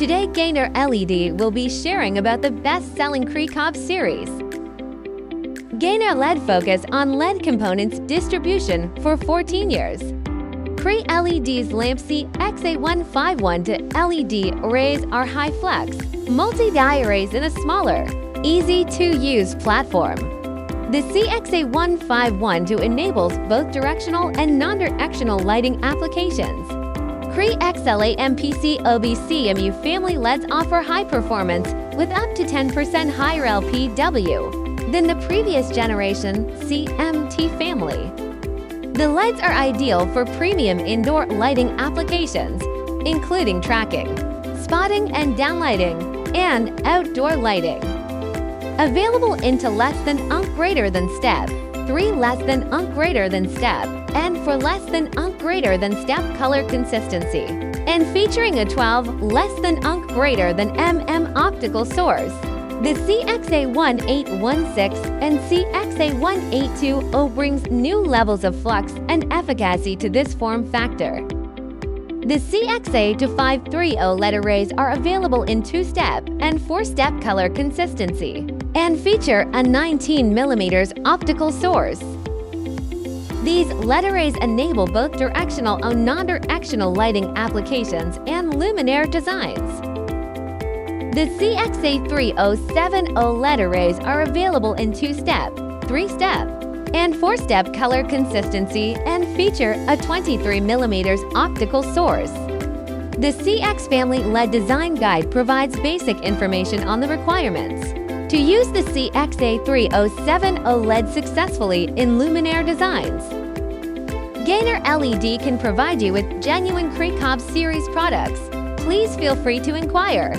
Today, Gainer LED will be sharing about the best-selling CREE COB series. Gainer LED focus on LED components distribution for 14 years. CREE LED's lamp CXA151 to LED arrays are high flex, multi-die arrays in a smaller, easy-to-use platform. The CXA151 enables both directional and non-directional lighting applications. CREE XLA MPC OBCMU family LEDs offer high performance with up to 10% higher LPW than the previous generation CMT family. The LEDs are ideal for premium indoor lighting applications, including tracking, spotting and downlighting, and outdoor lighting. Available into less than greater than step, 3 less than greater than step, and 4 less than greater than step color consistency, and featuring a 12 less than greater than optical source. The CXA1816 and CXA1820 brings new levels of flux and efficacy to this form factor. The CXA530 LED arrays are available in 2-step and 4-step color consistency and feature a 19mm optical source. These LED arrays enable both directional and non-directional lighting applications and luminaire designs. The CXA3070 LED arrays are available in 2-step, 3-step, and 4-step color consistency and feature a 23mm optical source. The CX Family LED Design Guide provides basic information on the requirements to use the CXA3070 LED successfully in luminaire designs. Gainer LED can provide you with genuine CREE COB series products. Please feel free to inquire.